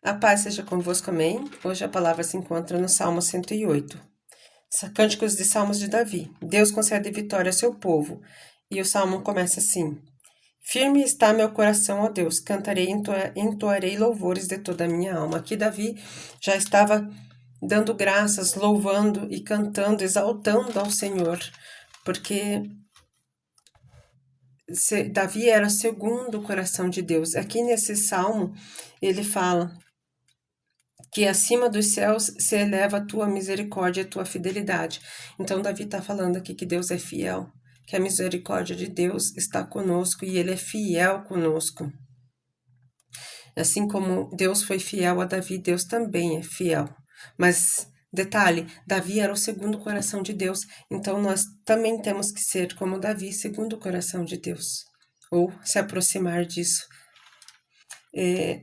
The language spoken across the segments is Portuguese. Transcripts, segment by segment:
A paz seja convosco, amém. Hoje a palavra se encontra no Salmo 108. Cânticos de Salmos de Davi. Deus concede vitória ao seu povo. E o salmo começa assim: Firme está meu coração, ó Deus, cantarei, entoarei louvores de toda a minha alma. Aqui Davi já estava dando graças, louvando e cantando, exaltando ao Senhor, porque Davi era segundo o coração de Deus. Aqui nesse salmo ele fala que acima dos céus se eleva a tua misericórdia e a tua fidelidade. Então Davi está falando aqui que Deus é fiel, que a misericórdia de Deus está conosco e ele é fiel conosco. Assim como Deus foi fiel a Davi, Deus também é fiel. Mas, detalhe, Davi era o segundo coração de Deus, então nós também temos que ser como Davi, segundo o coração de Deus, ou se aproximar disso.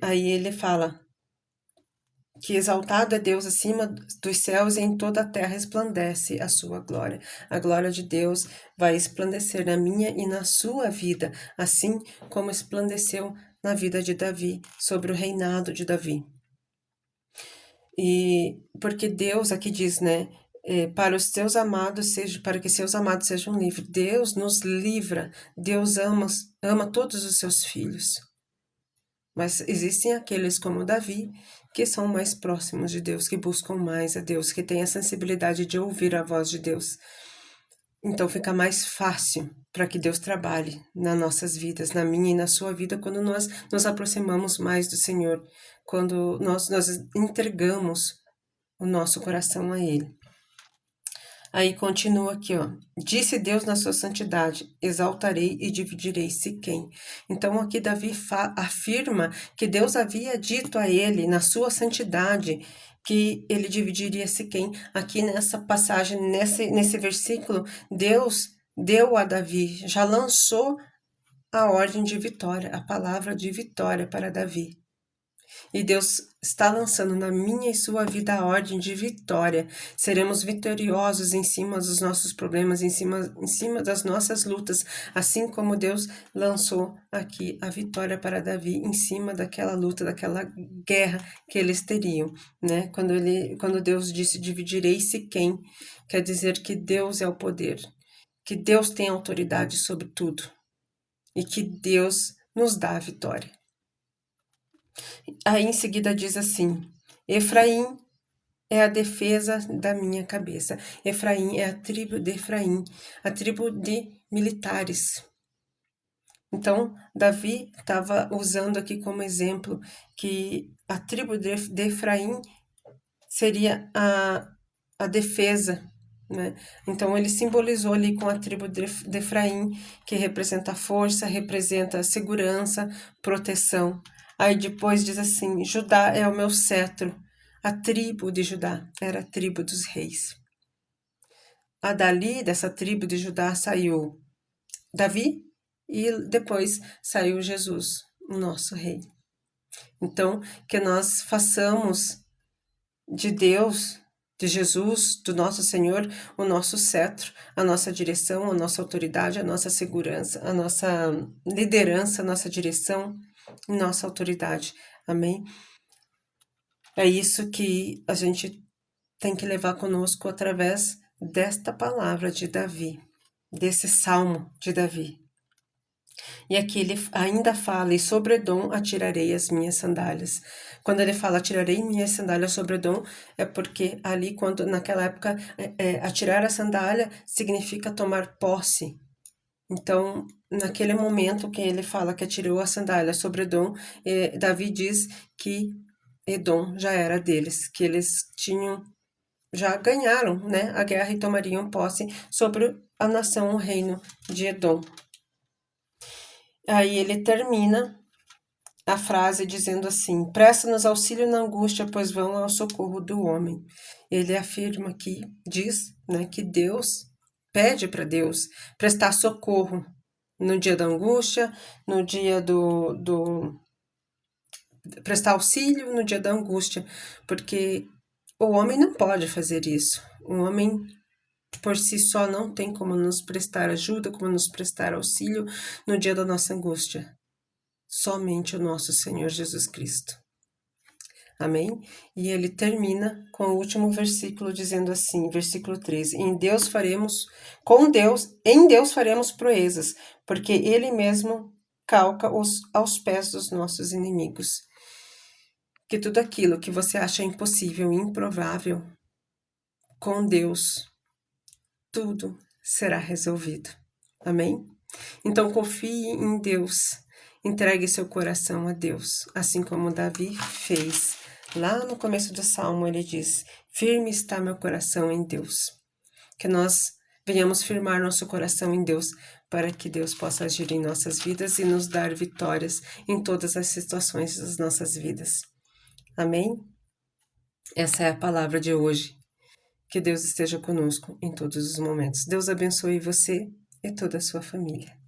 Aí ele fala que exaltado é Deus acima dos céus e em toda a terra resplandece a sua glória. A glória de Deus vai esplandecer na minha e na sua vida, assim como esplandeceu na vida de Davi, sobre o reinado de Davi. E porque Deus aqui diz, né, para os seus amados para que seus amados sejam livres. Deus nos livra, Deus ama todos os seus filhos. Mas existem aqueles como Davi que são mais próximos de Deus, que buscam mais a Deus, que têm a sensibilidade de ouvir a voz de Deus. Então fica mais fácil para que Deus trabalhe nas nossas vidas, na minha e na sua vida, quando nós nos aproximamos mais do Senhor, quando nós entregamos o nosso coração a Ele. Aí continua aqui, ó. Disse Deus na sua santidade, exaltarei e dividirei Siquém. Então aqui Davi afirma que Deus havia dito a ele, na sua santidade, que ele dividiria Siquém. Aqui nessa passagem, nesse versículo, Deus deu a Davi, já lançou a ordem de vitória, a palavra de vitória para Davi. E Deus está lançando na minha e sua vida a ordem de vitória. Seremos vitoriosos em cima dos nossos problemas, em cima das nossas lutas, assim como Deus lançou aqui a vitória para Davi em cima daquela luta, daquela guerra que eles teriam, né? Quando Deus disse dividirei Siquém, quer dizer que Deus é o poder, que Deus tem autoridade sobre tudo e que Deus nos dá a vitória. Aí em seguida diz assim: Efraim é a defesa da minha cabeça. Efraim é a tribo de Efraim, a tribo de militares. Então, Davi estava usando aqui como exemplo que a tribo de Efraim seria a defesa, né? Então, ele simbolizou ali com a tribo de Efraim, que representa força, representa segurança, proteção. Aí depois diz assim: Judá é o meu cetro. A tribo de Judá era a tribo dos reis. Dali, dessa tribo de Judá, saiu Davi e depois saiu Jesus, o nosso rei. Então, que nós façamos de Deus, de Jesus, do nosso Senhor, o nosso cetro, a nossa direção, a nossa autoridade, a nossa segurança, a nossa liderança, a nossa direção, nossa autoridade. Amém? É isso que a gente tem que levar conosco através desta palavra de Davi, desse salmo de Davi. E aqui ele ainda fala: e sobre Edom atirarei as minhas sandálias. Quando ele fala atirarei minhas sandálias sobre Edom, é porque ali, naquela época, atirar a sandália significa tomar posse. Então, naquele momento que ele fala que atirou a sandália sobre Edom, Davi diz que Edom já era deles, que eles já ganharam, né, a guerra e tomariam posse sobre a nação, o reino de Edom. Aí ele termina a frase dizendo assim: presta-nos auxílio na angústia, pois vão ao socorro do homem. Ele afirma aqui, diz, né, que Deus pede para Deus prestar socorro no dia da angústia, no dia prestar auxílio no dia da angústia, porque o homem não pode fazer isso. O homem por si só não tem como nos prestar ajuda, como nos prestar auxílio no dia da nossa angústia. Somente o nosso Senhor Jesus Cristo. Amém? E ele termina com o último versículo dizendo assim, versículo 13: em Deus faremos proezas, porque ele mesmo calca aos pés dos nossos inimigos. Que tudo aquilo que você acha impossível, improvável, com Deus, tudo será resolvido. Amém? Então confie em Deus, entregue seu coração a Deus, assim como Davi fez. Lá no começo do Salmo ele diz: firme está meu coração em Deus. Que nós venhamos firmar nosso coração em Deus, para que Deus possa agir em nossas vidas e nos dar vitórias em todas as situações das nossas vidas. Amém? Essa é a palavra de hoje. Que Deus esteja conosco em todos os momentos. Deus abençoe você e toda a sua família.